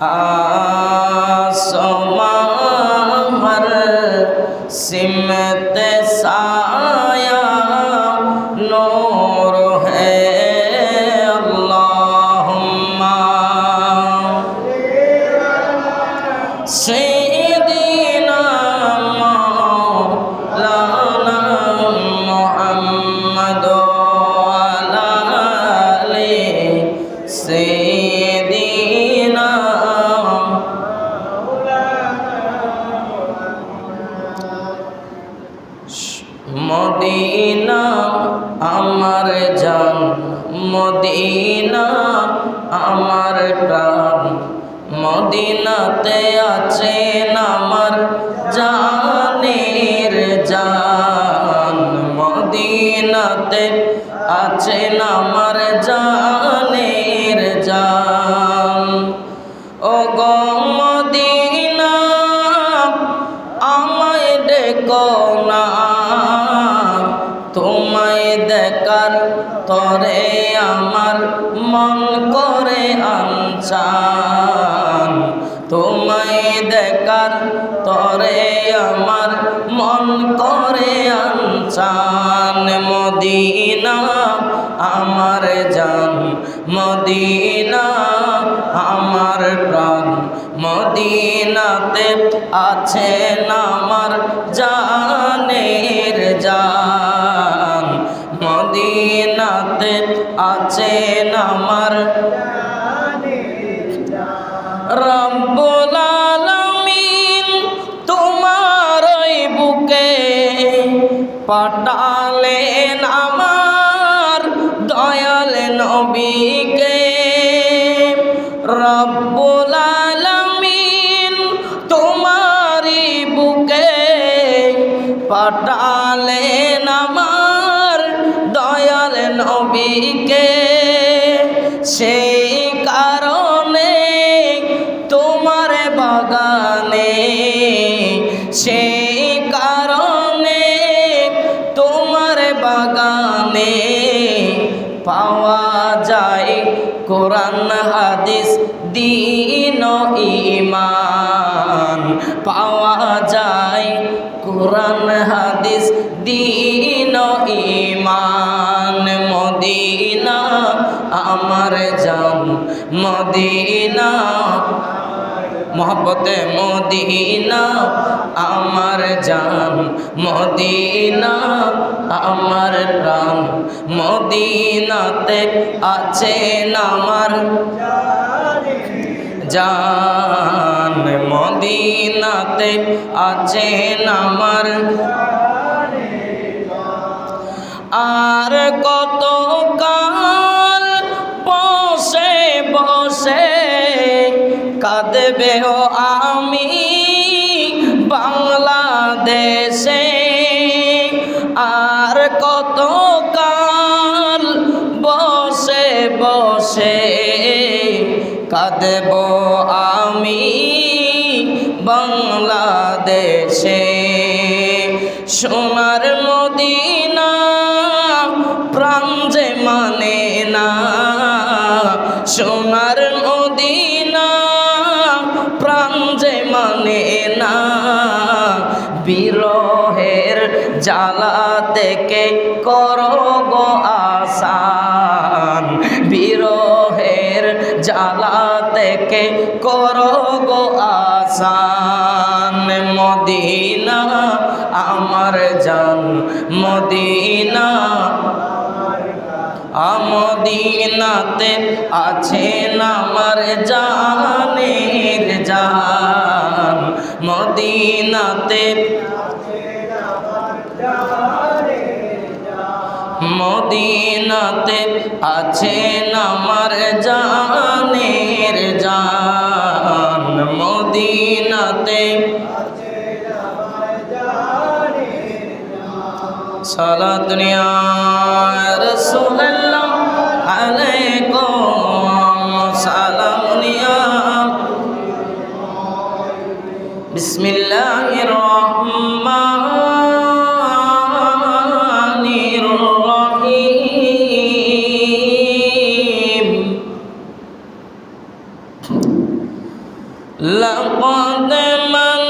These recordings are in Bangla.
आसमां हर सिमत साया नूर है अल्लाहुम्मा सय्यिदना मौलाना मुहम्मद वाला आले सय्यिदना मदीना আমার জান মদিনা আমার প্রাণ মদিনাতে আছেন আমার জানের জান মদিনাতে আছেন আমার জানের জান ও গো মদিনা আমায় ডেকো না তোমায় দেখার তরে আমার মন করে আনচান তোমায় দেখার তরে আমার মন করে আনচান মদিনা আমার জান মদিনা আমার প্রাণ মদিনাতে আছেন আমার জানের জান মদিনাতে আছেন আমার রব্বুল আলামিন তোমার ওই বুকে পাঠালেন আমার দয়াল নবীকে রব্বুল আলামিন তোমারই বুকে পাঠালেন আমার দয়াল নবীকে সেই কারণে তোমার বাগানে সেই কারণে তোমার বাগানে পাওয়া যায় কোরআন হাদিস দ্বীন ও ঈমান পাওয়া যায় কোরআন হাদিস দ্বীন ও ঈমান মদিনা আমার জান মদিনা মোহব্বতে মদিনা আমার জান মদিনা আমার প্রাণ মদিনাতে আছেন আমার জান মদিনাতে আছেন আমার আর কত কাল বসে বসে কাঁদবে ও আমি বাংলাদেশে আর কত কাল বসে বসে কাঁদব আমি বাংলাদেশে সোনার মদিনা প্রাণ যে মানে না সোনার মদিনা প্রাণ যে মানে না বিরহের জ্বালা থেকে করো গো আসান বিরহের জ্বালা থেকে করো গো আসান মদিনা আমার জান মদিনা মদিনাতে আছেন আমার জানের জান মদিনাতে মদিনাতে আছেন আমার জানের জান মদিনাতে সালাত দুনিয়া রাসূলুল্লাহ আলাইকুম সালাম দুনিয়া বিসমিল্লাহির রহমানির রহিম لقد من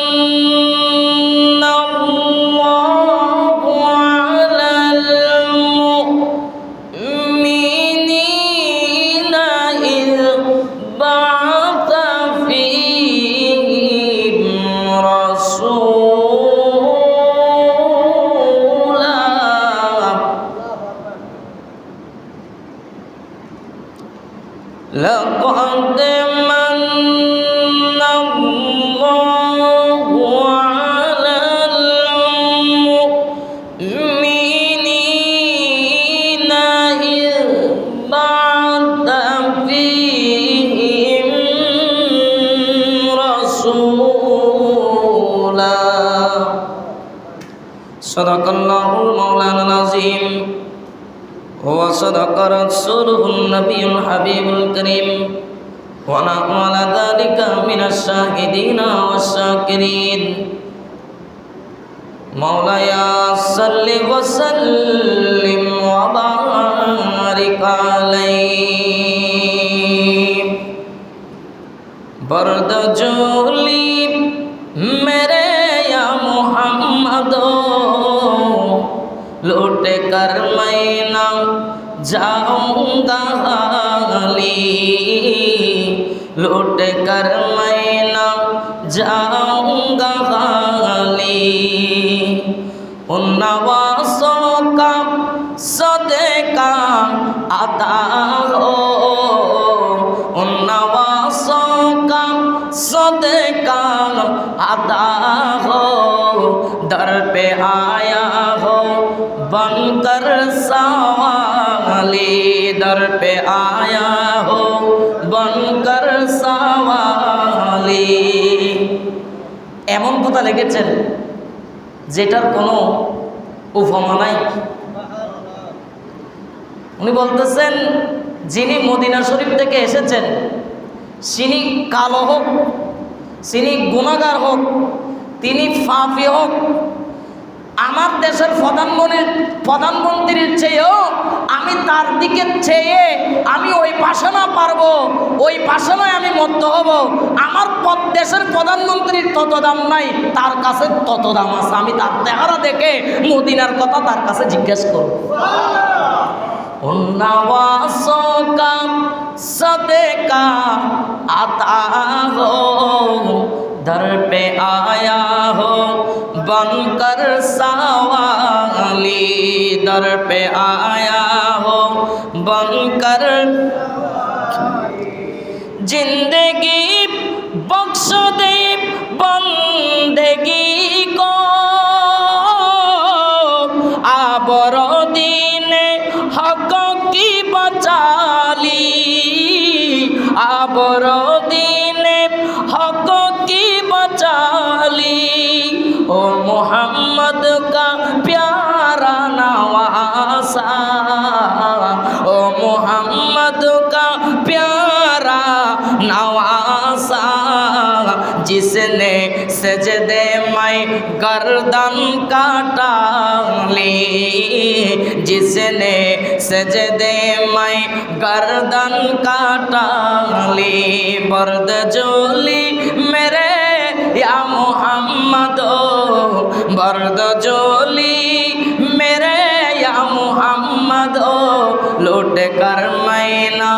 الله على المؤمنين إذ بعث فيهم رسولا لقد من الله على المؤمنين إذ بعث فيهم رسولا صدق الله مولانا العظيم وصدق رسوله النبي الحبيب الكريم ونحن على ذلك من الشاهدين والشاكرين مولاي صل وسلم وبارك عليه برد جولی میرے یا محمد लौट कर मैं न जाऊंगा हाली लौट कर मैं न जाऊंगा हाली उन नवासों का सदका अता हो उन नवासों का सदका अता हो दर पे आया हो बनकर सवाली दर पे आया हो बनकर सवाली এমন কথা লিখেছেন যেটার কোনো উপমা নাই। উনি বলতেছেন যিনি মদিনা শরীফ থেকে এসেছেন তিনি কালো হোক তিনি গুনাহগার হোক তিনি পাপী হোক আমার দেশের প্রধানমন্ত্রীর চেয়েও আমি তার দিকে চেয়ে আমি ওই পাশে না পারবো ওই পাশে নয় আমি মধ্য হব আমার দেশের প্রধানমন্ত্রীর তত দাম নাই তার কাছে তত দাম আছে আমি তার চেহারা দেখে মদিনার কথা তার কাছে জিজ্ঞেস করব उन्नवासों का सदका आता हो दर पे आया हो बनकर सवाली दर पे आया हो बनकर जिंदगी बख्श दे बंदगी को आबरोदीने हक की बचाली आबरोदीने हक की बचाली ओ मोहम्मद का प्यारा नवासा ओ मोहम्मद का प्यारा नवासा जिसने सजदे में गर्दन काटा ली जिसने सजदे में गर्दन काटा ली बर्द जोली मेरे या मोहम्मद बर्द जोली मेरे या मोहम्मद लौट कर मैं ना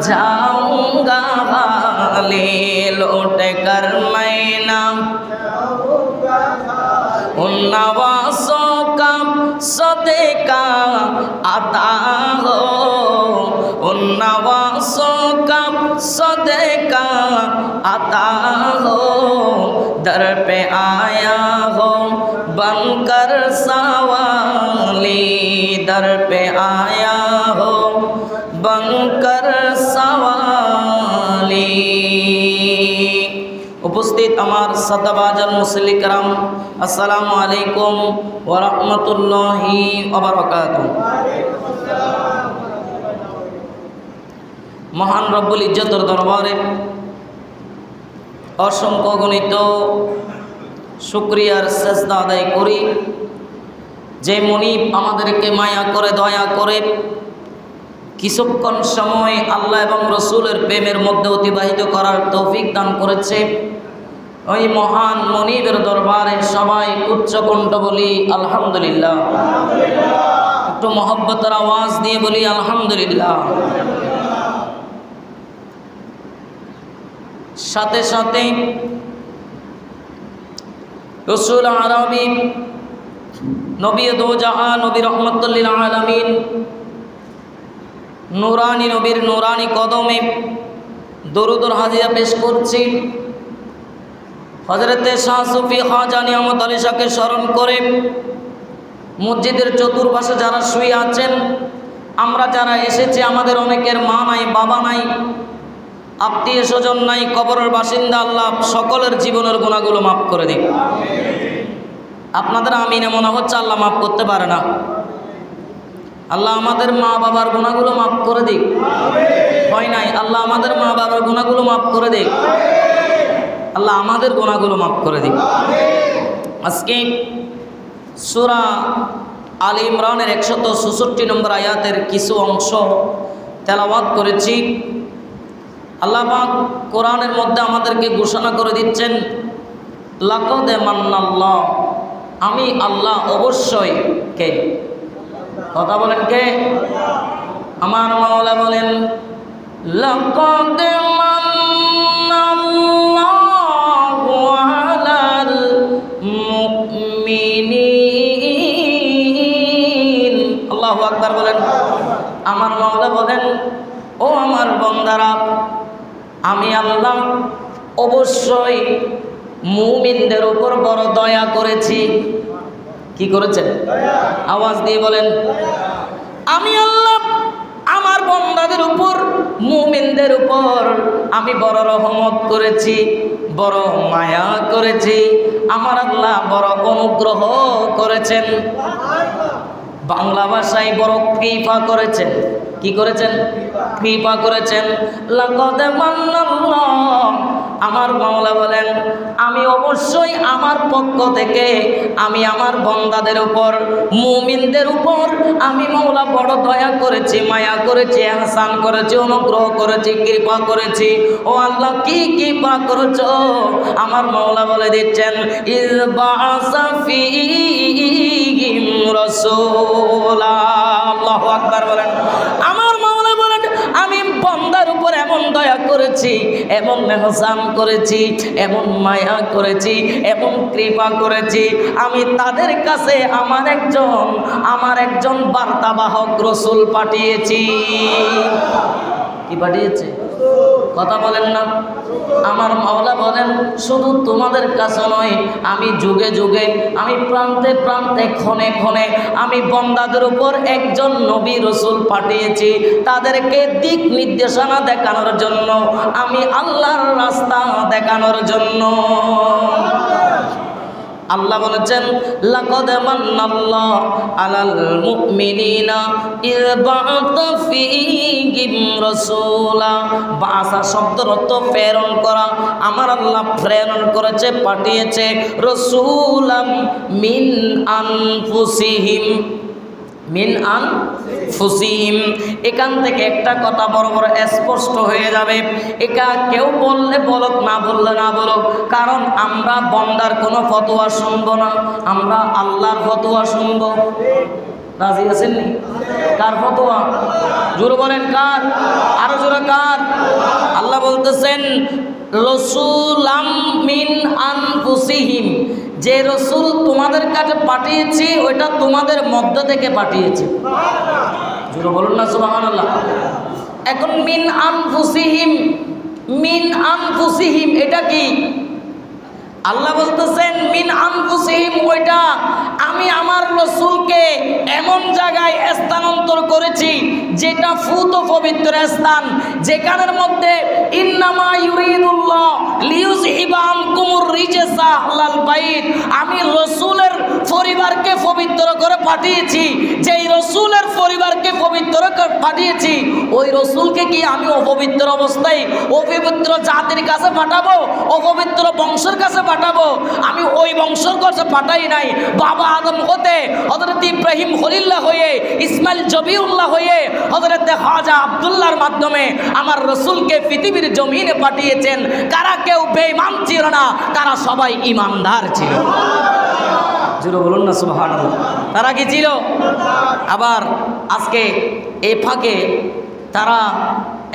जाऊंगा हाली लौट कर मैं ना उन नवासों का सदका आता हो उन नवासों का सदका आता हो दर पे आया हो बनकर सवाली दर पे आया हो बनकर सवाली उपस्थित আমার সাদাবাজার মুসলিম کرام আসসালামু আলাইকুম ওয়া রাহমাতুল্লাহি ওয়া বারাকাতুহু। মহান রব্বুল ইজ্জতের দরবারে অসংখ্য গণিত শুকরিয়ার সেজদা আদায় করি যে মনিব আমাদেরকে মায়া করে দয়া করে কিছুক্ষণ সময় আল্লাহ এবং রসুলের প্রেমের মধ্যে অতিবাহিত করার তৌফিক দান করেছে। ওই মহান মনিবের দরবারে সবাই উচ্চ কণ্ঠ বলি আলহামদুলিল্লাহ। একটু মহব্বতের আওয়াজ দিয়ে বলি আলহামদুলিল্লাহ। সাথে সাথে রসুল আরবি নবী দো জাহান নবী রহমতুল লিল আলামিন নুরানি নবীর নুরানি কদমে দরুদুর হাজিরা পেশ করছি। হযরতে শাহ সুফি খাজা নিয়ামত আলী শাহকে স্মরণ করে মসজিদের চতুর্পাশে যারা শুয়ে আছেন, আমরা যারা এসেছি, আমাদের অনেকের মা নাই, বাবা নাই, আত্মীয় স্বজন নাই, কবরের বাসিন্দা, আল্লাহ সকলের জীবনের গুনাহগুলো মাফ করে দিন। আপনাদের আমিনে মনে হচ্ছে আল্লাহ মাফ করতে পারে না। আল্লাহ আমাদের মা বাবার গুনাহগুলো মাফ করে দিক। হয় নাই, আল্লাহ আমাদের মা বাবার গুনাহগুলো মাফ করে দিক। আল্লাহ আমাদের গুনাহগুলো মাফ করে দিক। আজকে সূরা আলে ইমরানের 166 নম্বর আয়াতের কিছু অংশ তেলাওয়াত করেছি। আল্লাহ পাক কোরআনের মধ্যে আমাদেরকে ঘোষণা করে দিচ্ছেন, লাকাদ মান্নাল্লাহ, আমি আল্লাহ অবশ্যই। কে কথা বলেন? কে? আমার মাওলা বলেন, লাকাদ মান্নাল্লাহু আলাল মুমিনিন। আল্লাহু আকবার বলেন। আমার মাওলা বলেন, ও আমার বান্দারা, আমি আল্লাহ অবশ্যই মুমিনদের উপর বড় দয়া করেছি। কি করেছেন? আওয়াজ দিয়ে বলেন, আমি আল্লাহ আমার বান্দাদের উপর, মুমিনদের উপর আমি বড় রহমত করেছি, বড় মায়া করেছি। আমার আল্লাহ বড় অনুগ্রহ করেছেন। বাংলা ভাষায় বড় কৃপা করেছেন। কি করেছেন? কৃপা করেছেন। লাকাদ মান্নাল্লাহ, আমার মাওলা বলেন, আমি অবশ্যই আমার পক্ষ থেকে আমি আমার বান্দাদের উপর, মুমিনদের উপর আমি মাওলা বড় দয়া করেছি, মায়া করেছি, ইহসান করেছি, অনুগ্রহ করেছি, কৃপা করেছি। ও আল্লাহ, কি কৃপা করেছো? আমার মাওলা বলে দিচ্ছেন, ইয বাআসা ফীহিম রাসূলা। আল্লাহু আকবার বলেন। আমার মাওলা বলেন, আমি বান্দার উপর এমন দয়া করেছি, এমন মেহসান করেছি, এমন মায়া করেছি, এমন কৃপা করেছি, আমি তাদের কাছে আমার একজন বার্তাবাহক রাসূল পাঠিয়েছি। কি পাঠিয়েছে? কথা বলেন না। আমার মাওলা বলেন, শুধু তোমাদের কাছে নয়, আমি যুগে যুগে, আমি প্রান্তে প্রান্তে, ক্ষণে ক্ষণে আমি বান্দাদের উপর একজন নবী রাসূল পাঠিয়েছি, তাদেরকে দিক নির্দেশনা দেখানোর জন্য, আমি আল্লাহর রাস্তা দেখানোর জন্য। আল্লাহ বলেছেন, লাকাদ মান্নাল্লাহু আলাল মুমিনিনা ইয বাআসা ফীহিম রাসূলা। বাআসা শব্দের অর্থ প্রেরণ করা। আমার আল্লাহ প্রেরণ করেছে, পাঠিয়েছে, রাসূলাম মিন আনফুসিহিম। মিন আনফুসিহিম, এখান থেকে একটা কথা বড় বড় স্পষ্ট হয়ে যাবে। এটা কেউ বললে বলক, না বললে না বলক, কারণ আমরা বান্দার কোনো ফতোয়া শুনবো না, আমরা আল্লাহর ফতোয়া শুনবো। রাজি আছেননি? কার ফতোয়া? জোরে বলেন, কার? আরো জোরে, কার? আল্লাহ বলতেছেন, রাসূলাম মিন আনফুসিহিম, যে রসুল তোমাদের কাছে পাঠিয়েছি ওইটা তোমাদের মধ্য থেকে পাঠিয়েছি। জোরে বলুন না সুবহানাল্লাহ। এখন মিন আনফুসিহিম, মিন আনফুসিহিম এটা কি? আল্লাহ বলতেছেন, মিন আনফুসিহিম ওইটা আমি আমার রাসূলকে এমন জায়গায় স্থানান্তর করেছি যেটা ফুত পবিত্র স্থান, যেখানের মধ্যে ইন্নামা ইউরিদুল্লাহ লিইউযহিবা আনকুমুর রিজসা আহলাল বাইত, আমি রাসূলের পরিবারকে পবিত্র করে পাঠিয়েছি, যেই রসুলের পরিবারকে পবিত্র করে পাঠিয়েছি, ওই রসুলকে কি আমি অপবিত্র অবস্থায় অপবিত্র জাতির কাছে পাঠাবো, অপবিত্র বংশের কাছে পাঠাবো? আমি ওই বংশের কাছে পাঠাই নাই। বাবা আদম হতে হযরত ইব্রাহিম খলিল্লাহ হয়ে, ইসমাইল জবিউল্লাহ হয়ে, হযরত খাজা আব্দুল্লাহর মাধ্যমে আমার রসুলকে পৃথিবীর জমিনে পাঠিয়েছেন। কারা কেউ বেঈমান ছিল না, তারা সবাই ইমানদার ছিল। জোরে বলুন না সুবহানাল্লাহ। তারা কি ছিল? আবার আজকে এই ফাঁকে তারা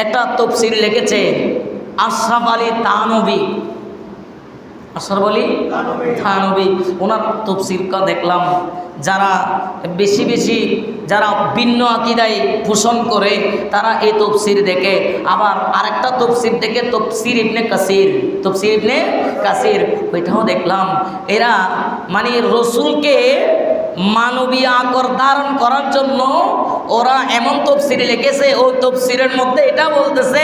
একটা তফসির লিখেছে, আশরাফ আলী থানভী, আশরাফ আলী থানভী, ওনার তফসিরটা দেখলাম। যারা বেশি বেশি যারা ভিন্ন আকীদায় পোষণ করে তারা এই তফসির দেখে। আবার আরেকটা তফসির দেখে তফসির ইবনে কাসির, তফসির ইবনে কাসির, ওইটাও দেখলাম। এরা মানে রসুলকে মানবীয় আকর ধারণ করার জন্য ওরা এমন তফসিরে লিখেছে, ওই তফসিরের মধ্যে এটা বলতেছে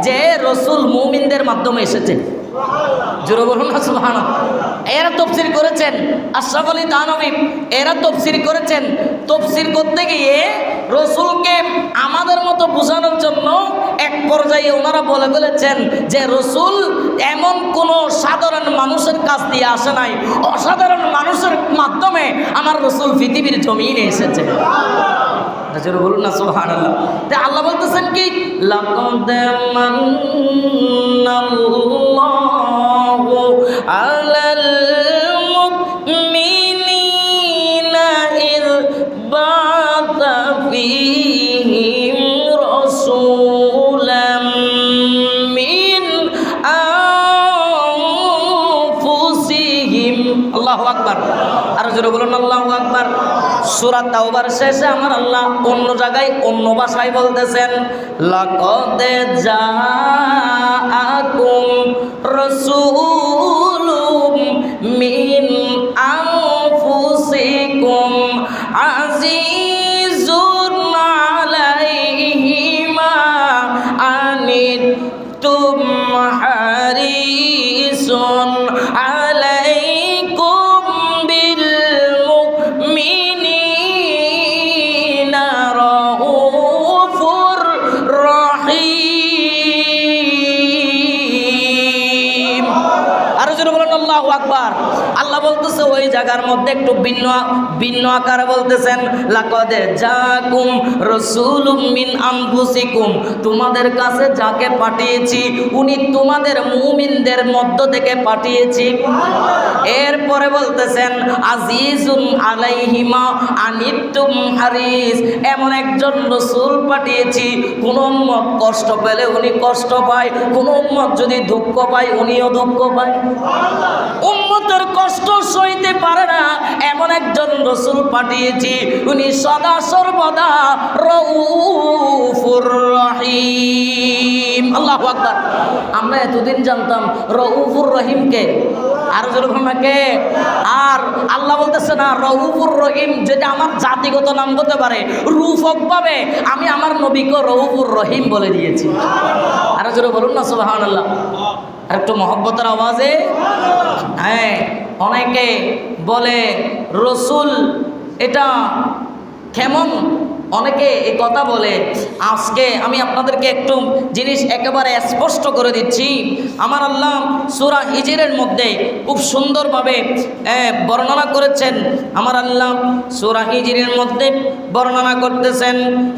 যে রসুল মুমিনদের মাধ্যমে এসেছে। জোরে বলুন না সুবহানাল্লাহ। এরা তফসির করেছেন, আশরাফ আলী থানভী এরা তফসির করেছেন। তফসির করতে গিয়ে রসুলকে আমাদের মতো বোঝানোর জন্য এক পর্যায়ে ওনারা বলে ফেলেছেন যে রসুল এমন কোনো সাধারণ মানুষের কাছ দিয়ে আসে নাই, অসাধারণ মানুষের মাধ্যমে আমার রসুল পৃথিবীর জমিনে এসেছে। জোরে বলুন না সুবহানাল্লাহ। তে আল্লাহ বলতেছেন কি, লাকাদ মান্নাল্লাহু আলাল মুমিনিনা ইয বা'আসা ফীহিম রাসূলাম মিন আনফুসিহিম। আল্লাহু আকবার। আর জোরে বলুন আল্লাহু আকবার। সূরা তাওবার শেষে আমার আল্লাহ অন্য জায়গায় অন্য ভাষায় বলতেছেন, লাকাদ জাআকুম রাসূলুম মিন আনফুসিকুম আজিজুন আলাইহি মা আনিতুম হারিসুন আলাইকুম বিল মুমিনিনা রাউফুর রহিম। আর জোরে বলেন আল্লাহু আকবার। আল্লাহ বলতেছে ওই জায়গার মধ্যে একটু ভিন্ন আকারে বলতেছেন, লাকাদ জাআকুম রাসূলুম মিন আনফুসিকুম, তোমাদের কাছে যাকে পাঠিয়েছি উনি তোমাদের মুমিনদের মধ্য থেকে পাঠিয়েছি। এরপরে বলতেছেন আজিজুন আলাইহি মা আনিতুম হারিস, এমন একজন রাসূল পাঠিয়েছি কোন উম্মত কষ্ট পেলে উনি কষ্ট পায়, কোন উম্মত যদি দুঃখ পায় উনিও দুঃখ পায়। উম্মতের কষ্ট সইতে পারে না এমন একজন রাসূল পাঠিয়েছি, উনি সদা সর্বদা রাউফুর রহিম। আল্লাহু আকবার। আমরা এতদিন জানতাম রাউফুর রহিমকে, আর যেরকম কে, আর আল্লাহ বলতেছে না রাউফুর রহিম যেটা আমার জাতিগত নাম হতে পারে, রূপক ভাবে আমি আমার নবীকে রাউফুর রহিম বলে দিয়েছি। আর জোরে বলুন না সুবহানাল্লাহ। আর একটু মহব্বতের আওয়াজে। হ্যাঁ, অনেকে বলে রসুল এটা কেমন, অনেকে এই কথা বলে। আজকে আমি আপনাদেরকে একটু জিনিস একেবারে স্পষ্ট করে দিচ্ছি। আমার আল্লাহ সূরা হিজরের মধ্যে খুব সুন্দরভাবে বর্ণনা করেছেন। আমার আল্লাহ সূরা হিজরের মধ্যে বর্ণনা করতেছেন,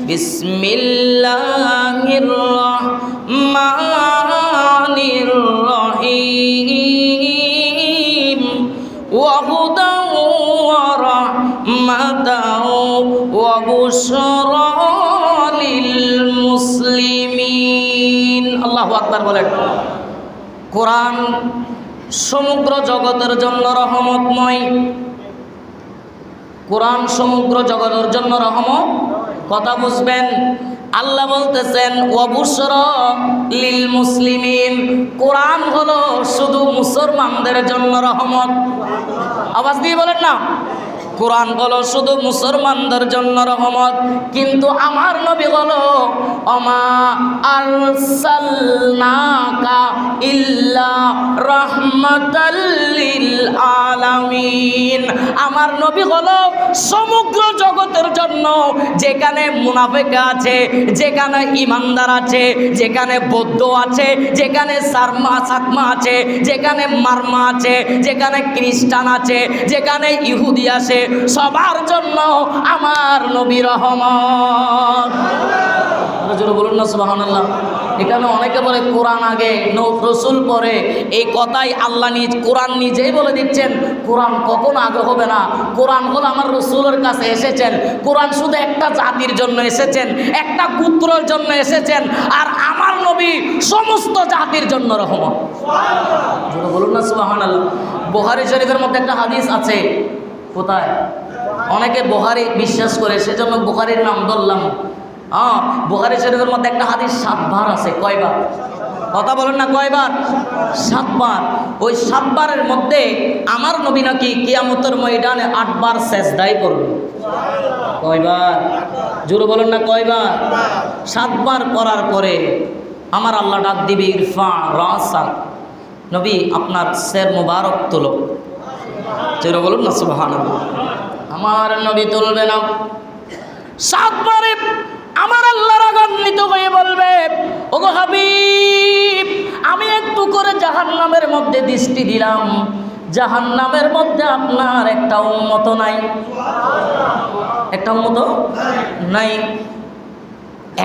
বিসমিল্লাহির রহমানির রহিম ওয়া হুদাও ওয়া রাহমাতাও ওয়া বুশরা লিল মুসলিমিন। আল্লাহু আকবার বলেন। কোরআন সমগ্র জগতের জন্য রহমতময়। কোরআন সমগ্র জগতের জন্য রহমত। কথা বুঝবেন। আল্লাহ বলতেছেন ওয়া বুশরা লিল মুসলিমিন, কোরআন হলো শুধু মুসলমানদের জন্য রহমত। আওয়াজ দিয়ে বলেন না, কোরআন হলো শুধু মুসলমানদের জন্য রহমত। কিন্তু আমার নবী হলো ওমা আরসালনাকা ইল্লা রাহমাতাল লিল আলামিন। আমার নবী হলো সমগ্র জগতের জন্য। যেখানে মুনাফিক আছে, যেখানে ইমানদার আছে, যেখানে বৌদ্ধ আছে, যেখানে চাকমা আছে, যেখানে মারমা আছে, যেখানে খ্রিস্টান আছে, যেখানে ইহুদি আছে, সবার জন্য আমার নবী রহমত। বলুন না সুবহানাল্লাহ। এখানে অনেকে বলে কোরআন আগে রসুল পরে। এই কথাই আল্লাহ কোরআন নিজেই বলে দিচ্ছেন, কোরআন কখনো আগে হবে না। কোরআন হলো আমার রসুলের কাছে এসেছেন। কোরআন শুধু একটা জাতির জন্য এসেছেন, একটা গোত্রের জন্য এসেছেন, আর আমার নবী সমস্ত জাতির জন্য রহমত। বলুন না সুবহানাল্লাহ। বুখারী শরীফের মধ্যে একটা হাদিস আছে। কোথায়? অনেকে বুখারী বিশ্বাস করে, সেজন্য বুখারীর নাম ধরলাম। বুখারী শরীফের মধ্যে একটা হাদিস 7 বার আছে। কয়বার? কথা বলেন না, কয়বার? 7 বার। ওই 7 বারের মধ্যে আমার নবী নাকি কিয়ামতের ময়দানে 8 বার সিজদাই করবে। কয়বার? জোরে বলেন না, কয়বার? 7 বার করার পরে আমার আল্লাহ ডাক দিবে, ইরফা রাসাক, নবী আপনার সের মুবারক তুলো। জোরে বলুন না সুবহানাল্লাহ। আমার নবী তুলবে না। 7 বারে আমার আল্লাহ রাগান্বিত হয়ে বলবে, ওগো হাবিব, আমি একটু করে জাহান্নামের মধ্যে দৃষ্টি দিলাম, জাহান্নামের মধ্যে আপনার একটা উম্মত নাই। একটা উম্মত নাই।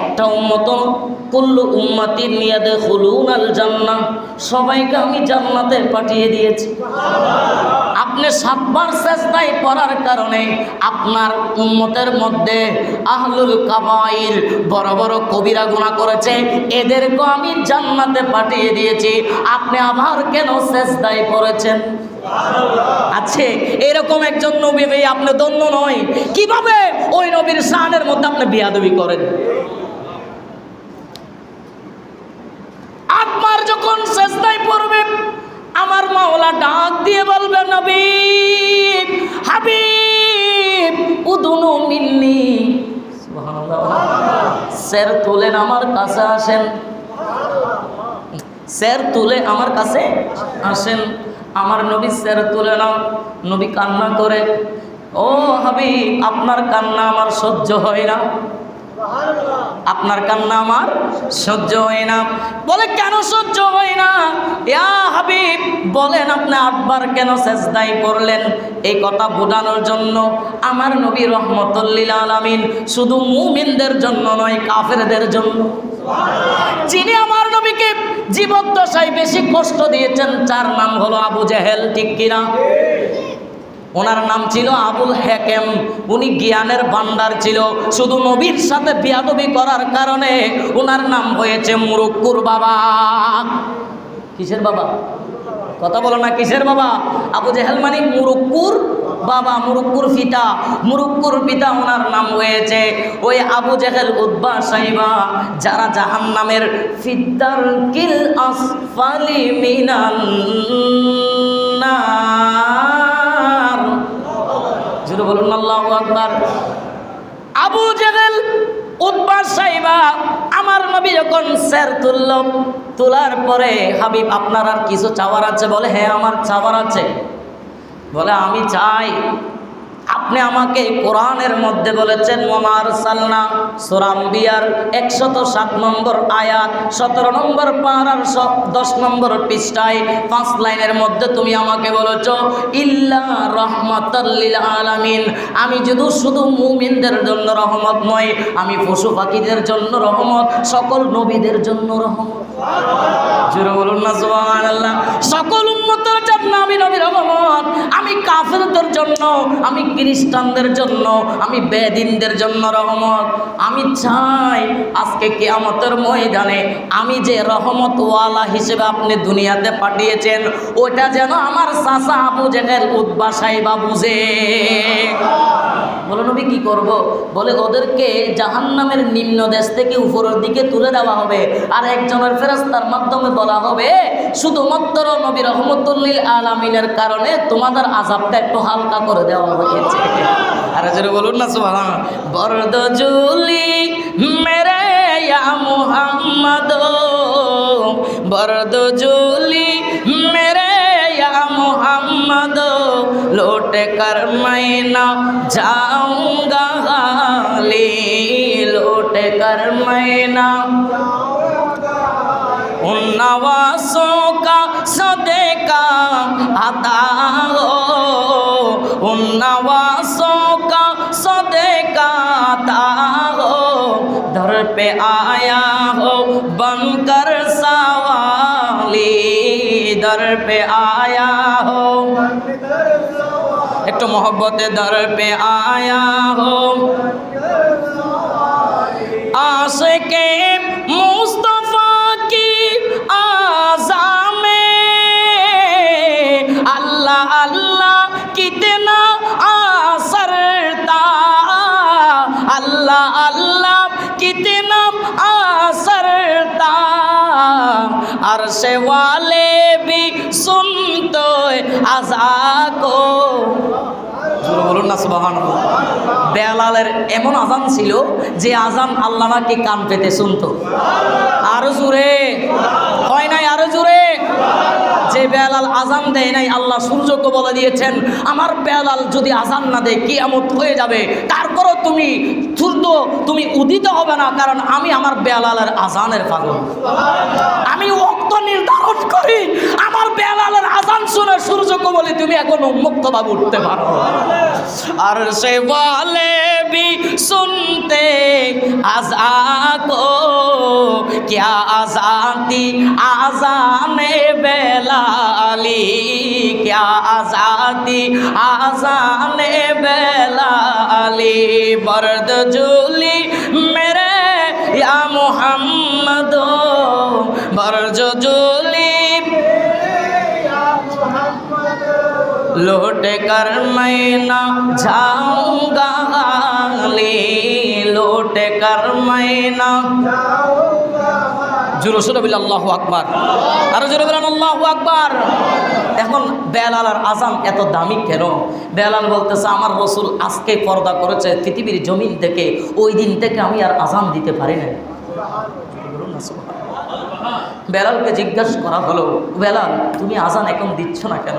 একটা উম্মত, কুল্লু উম্মাতিন ইয়াদখুলুনাল জান্নাহ, সবাইকে আমি জান্নাতে পাঠিয়ে দিয়েছি। আপনি 7 বার সিজদায় পড়ার কারণে আপনার উম্মতের মধ্যে আহলুল কাবাইর, বড় বড় কবিরা গুনাহ করেছে, এদেরকে আমি জান্নাতে পাঠিয়ে দিয়েছি। আপনি আবার কেন সিজদায় পড়েছেন? আছে এরকম একজন নবী ভাই, আপনি ধন্য নয়। কিভাবে ওই নবীর শানের মধ্যে আপনি বিয়াদবি করেন? আপনার যখন সিজদায় পড়বে, আমার মাওলা ডাক দিয়ে বলবে, নবী হাবিব উদুনু মিন্নি। সুবহানাল্লাহ। সের তুলেন, আমার কাছে আসেন। সের তুলে আমার কাছে আসেন। আমার নবী সের তুলে নাও। নবী কান্না করে, ও হাবিব, আপনার কান্না আমার সহ্য হয় না। আপনার কান্না আমার সহ্য হয় না। বলে, কেন সহ্য হয় না? ইয়া হাবিব, বলেন আপনি 8 বার কেন সিজদায় পড়লেন? এই কথা বোঝানোর জন্য আমার নবী রহমতুল লিল আলামিন শুধু মুমিনদের জন্য নয়, কাফেরদের জন্য। যিনি আমার নবীকে জীবদ্দশায় বেশি কষ্ট দিয়েছেন, 4 নাম হলো আবু জেহেল, ঠিক কিনা? ওনার নাম ছিল আবুল হেকেম। উনি জ্ঞানের ভান্ডার ছিল। শুধু নবীর সাথে বিয়াদবি করার কারণে ওনার নাম হয়েছে মুরুক্কুর বাবা। কিসের বাবা? কথা বলো না, কিসের বাবা? আবু জেহেল মানে মুরুক্কুর বাবা, মুরুক্কুর পিতা। মুরুক্কুর পিতা ওনার নাম হয়েছে ওই আবু জেহেল, উতবা, সাইবা, যারা জাহান্নামের ফিদ্দারকিল আসফালি মিনান নার। জোরে বলুন আল্লাহু আকবার। আবু জেহেল, উতবা, সাইবা, আমার নবী যখন সের তুলল, তোলার পরে, হাবিব আপনার আর কিছু চাওয়ার আছে? বলে, হ্যাঁ আমার চাওয়ার আছে। বলে, আমি চাই আপনি আমাকে কোরআনের মধ্যে বলেছেন, ওমা আরসালনা, সূরা আম্বিয়ার 107 নম্বর আয়াত, 17 নম্বর পারার 10 নম্বর পৃষ্ঠায় 5 লাইনের মধ্যে তুমি আমাকে বলেছো, ইল্লা রাহমাতাল লিল আলামিন। আমি যদি শুধু মুমিনদের জন্য রহমত নয়, আমি পশু পাখিদের জন্য রহমত, সকল নবীদের জন্য রহমত। জোরে বলুন না সুবহানাল্লাহ। সকল উম্মতের জন্য আমি নবী রহমত। আমি কাফেরদের জন্য, আমি খ্রিস্টানদের জন্য, আমি বেদিনদের জন্য রহমত। আমি চাই আজকে কিয়ামতের ময়দানে আমি যে রহমতওয়ালা হিসেবে আপনি দুনিয়াতে পাঠিয়েছেন, ওটা যেন আমার চাচা আবু জেহেল, উতবা, সাইবা বুঝে। বলে, নবী কি করব? বলে, ওদেরকে জাহান্নামের নিম্ন দেশ থেকে উপরের দিকে তুলে দেওয়া হবে, আর একজনের ফেরেশতার মাধ্যমে বলা হবে, শুধুমাত্র নবী রহমতুল লিল আলামিনের কারণে তোমাদের আযাবটা একটু হালকা করে দেওয়া হয়েছে। আর জোরে বলুন না সুবহানাল্লাহ। বরদ জুলি মেরে ইয়া মুহাম্মদ, বরদ জুলি মেরে ইয়া মুহাম্মদ, कर मैं ना जाऊंगा खाली, लौट कर मैं ना उन नवासों का सदका अता हो, उन नवासों का सदका अता हो, दर पे आया हो बनकर सवाली, दर पे आया हो एक तो मोहब्बत, दर पे आया हो आशिक़े मुस्तफ़ा की आज़ा में, अल्लाह अल्लाह कितना आसरता, अल्लाह अल्लाह कितना आसरता, अर्श वाले भी सुनते आज़ा को। বলুন না সুবহানাল্লাহ। বেলালের এমন আজান ছিল যে আজান আল্লাহ নাকি কান পেতে শুনতো। আরো জোরে হয় নাই, আরো জোরে। যে বেলাল আজান দেয় নাই, আল্লাহ সূর্যকে বলে দিয়েছেন আমার বেলাল যদি আজান না দেয় কিয়ামত হয়ে যাবে, তারপরও তুমি সূর্য তুমি উদিত হবে না, কারণ আমি আমার বেলালের আজানের পাগল। আমি ওয়াক্ত নির্ধারণ করি, আমার বেলালের আজান শুনে সূর্যকে বলি তুমি এখন উন্মুক্তভাবে উঠতে পারো। আর সে वाले भी सुनते आज़ा को, क्या आज़ान थी आज़ाने बेलाली, क्या आज़ान थी आज़ाने बेलाली, बर्द झूली मेरे या मोहम्मद, बर्द झूली लौट कर मैं ना जाऊंगा खाली, लौट कर मैं ना জোরে সোরে বলি আল্লাহু আকবার, আরো জোরে বলেন আল্লাহু আকবার। এখন বেলালের আজান এত দামি কেন? বেলাল বলতেছে আমার রাসূল আজকে পর্দা করেছে পৃথিবীর জমিন থেকে, ওই দিন থেকে আমি আর আজান দিতে পারি না। বেলালকে জিজ্ঞাসা করা হলো, বেলাল তুমি আজান এখন দিচ্ছ না কেন?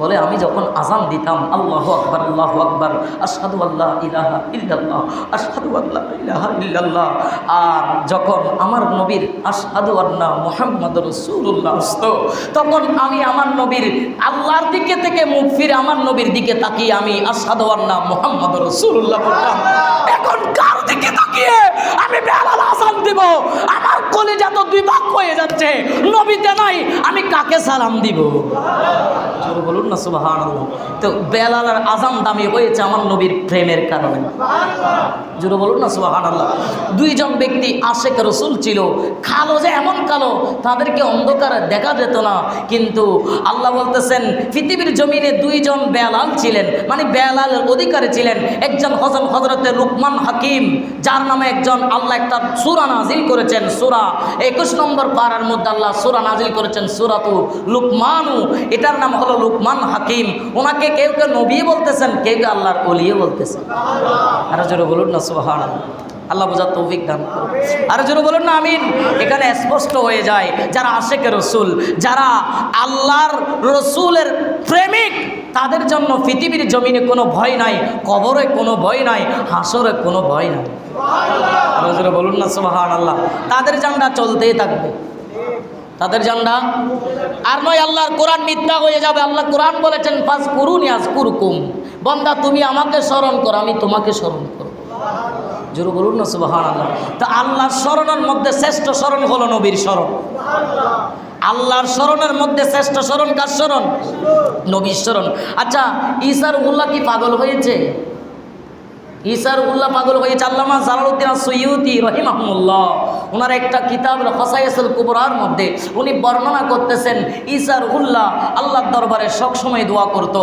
বলে আমি যখন আজান দিতাম আল্লাহু আকবার আল্লাহু আকবার আশহাদু আল্লা ইলাহা ইল্লাল্লাহ আশহাদু আল্লা ইলাহা ইল্লাল্লাহ, আর যখন আমার নবীর আশহাদু আন্না মুহাম্মাদুর রাসূলুল্লাহ আসতো, তখন আমি আমার নবীর আল্লাহর দিকে থেকে মুখ ফিরে আমার নবীর দিকে তাকিয়ে আমি আশহাদু আন্না মুহাম্মাদুর রাসূলুল্লাহ বলতাম। এখন কার দিকে তাকিয়ে আমি বেলাল আজান দিব? আমার কলিজা তো দুই ভাগ হয়ে যাচ্ছে, নবীতে নাই আমি কাকে সালাম দিব? বলুন না সুবহানাল্লাহ। তো বেলালের আজান দামি হয়েছে আমার নবীর প্রেমের কারণে। জোরে বলুন না সুবহানাল্লাহ। দুইজন ব্যক্তি আশিক রাসূল ছিল, কালো যে এমন কালো তাদেরকে অন্ধকারে দেখা যেত না, কিন্তু আল্লাহ বলতেছেন পৃথিবীর জমিনে দুইজন বেলাল ছিলেন, মানে বেলালের অধিকারী ছিলেন। একজন হযরতে লুকমান হাকিম, যার নামে একজন আল্লাহ একটা সূরা নাজিল করেছেন, সূরা 21 নম্বর পারার মধ্যে আল্লাহ সূরা নাজিল করেছেন সূরাতু লুকমানু, এটার নাম হলো লুকমান হাকিম। ওনাকে কেউ কেউ নবী বলতেছেন, কেউ কেউ আল্লাহর ওলিও বলতেছেন। আর জোরে বলুন না সুবহানাল্লাহ। আল্লাহ বোঝার তৌফিক দান করুন। আর জোরে বলুন না আমিন। এখানে স্পষ্ট হয়ে যায় যারা আশিকে রাসূল, যারা আল্লাহর রাসূলের প্রেমিক, তাদের জন্য পৃথিবীর জমিনে কোনো ভয় নাই, কবরে কোনো ভয় নাই, হাসরে কোনো ভয় নাই। আর জোরে বলুন না সুবহানাল্লাহ। তাদের জান্ডা চলতেই থাকবে, তাদের জান্ডা আর নয়। আল্লাহর কোরআন মিথ্যা হয়ে যাবে। আল্লাহ কোরআন বলেছেন ফাজকুরুনি আযকুরকুম, বান্দা তুমি আমাকে স্মরণ করো আমি তোমাকে স্মরণ করব। জোরে বলুন না সুবহানাল্লাহ। তো আল্লাহর স্মরণের মধ্যে শ্রেষ্ঠ স্মরণ হলো নবীর স্মরণ। আল্লাহর স্মরণের মধ্যে শ্রেষ্ঠ স্মরণ কার স্মরণ? নবীর স্মরণ। আচ্ছা, ঈসা রুহুল্লাহ কি পাগল হয়েছে? ঈসা রুহুল্লাহ পাগল হয়েছে। আল্লামা জালালউদ্দিন আস-সুয়ুতি রাহিমাহুল্লাহ ওনার একটা কিতাব খাসায়েসুল কুবরার মধ্যে উনি বর্ণনা করতেছেন ঈসা রুহুল্লাহ আল্লাহর দরবারে সবসময় দোয়া করত,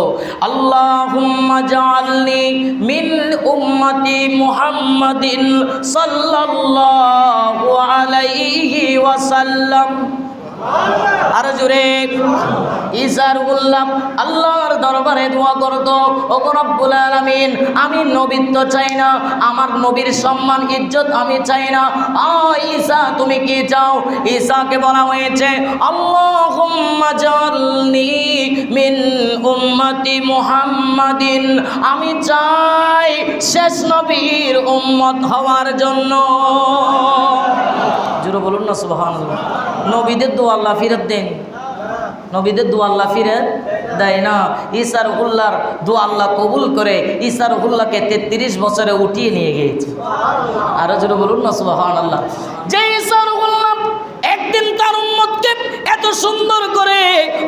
আল্লাহুম্মা জাআলনি মিন উম্মতি মুহাম্মাদিন সাল্লাল্লাহু আলাইহি ওয়াসাল্লাম। আর জোরে ঈসা রুহুল্লাহ আল্লাহর দরবারে দোয়া করত, ওগো রব্বুল আলামিন আমি নবীত্ব চাই না, আমার নবীর সম্মান ইজ্জত আমি চাই না। ঈসা তুমি কি চাও? ঈসাকে বলা হয়েছে আল্লাহুম্মা জাআলনি মিন উম্মতি উম্মতি মুহাম্মাদিন, আমি চাই শেষ নবীর উম্মত হওয়ার জন্য। জোরে বলুন না সুবহানাল্লাহ। নবীদের দোয়া আল্লাহ ফিরত দেন, নবীদের দোয়া আল্লাহ ফিরত দেয় না। ঈসা রুহুল্লাহর দোয়া আল্লাহ কবুল করে ঈসা রুহুল্লাহকে 33 বছরে উঠিয়ে নিয়ে গিয়েছে। আরো জোরে বলুন না সুবহানাল্লাহ। যে ঈসা রুহুল্লাহ একদিন তার উম্মতকে এত সুন্দর করে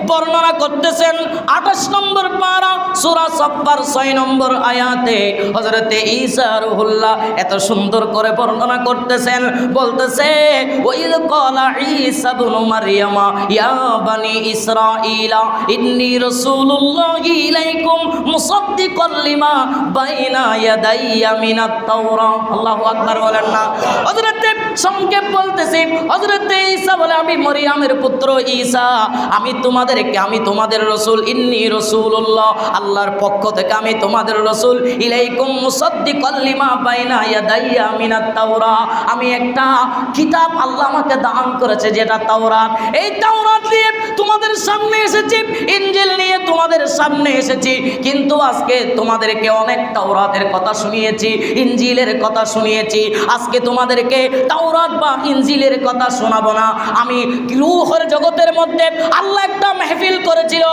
বর্ণনা করতেছেন, 28 নম্বর পারা সূরা সাফফার 6 নম্বর আয়াতে হযরতে ঈসা রুহুল্লাহ এত সুন্দর করে বর্ণনা করতেছেন, বলতেছে ওয়াইল ক্বালা ঈসা ইবনু মারইয়ামা ইয়া বানি ইসরাঈলা ইন্নী রাসূলুল্লাহি ইলাইকুম মুসাদ্দিকাল লিমা বাইনা ইয়াদাইয়া মিনাত তাওরাত। আল্লাহু আকবার বলেন না। হযরতে সংক্ষেপ বলতেছি, হযরতে ঈসা বলে আমি মরিয়মের পুত্র ঈসা, আমি তোমাদের রাসূল, ইন্নী রাসূলুল্লাহ, আল্লাহর পক্ষ থেকে আমি তোমাদের রাসূল, ইলাইকুম মুসাদ্দিকাল লিমা বাইনা ইয়াদাইয়া মিনাত তাওরাত, আমি একটা কিতাব আল্লাহ আমাকে দান করেছে যেটা তাওরাত। এই তাওরাত নিয়ে তোমাদের সামনে এসেছি, ইনজিল নিয়ে তোমাদের সামনে এসেছি, কিন্তু আজকে তোমাদেরকে অনেক তাওরাতের কথা শুনিয়েছি, ইনজিলের কথা শুনিয়েছি, আজকে তোমাদেরকে তাওরাত বা ইনজিলের কথা শোনাবো না। আমি রূহের জগতের মধ্যে আল্লাহ একটা মাহফিল করেছিল,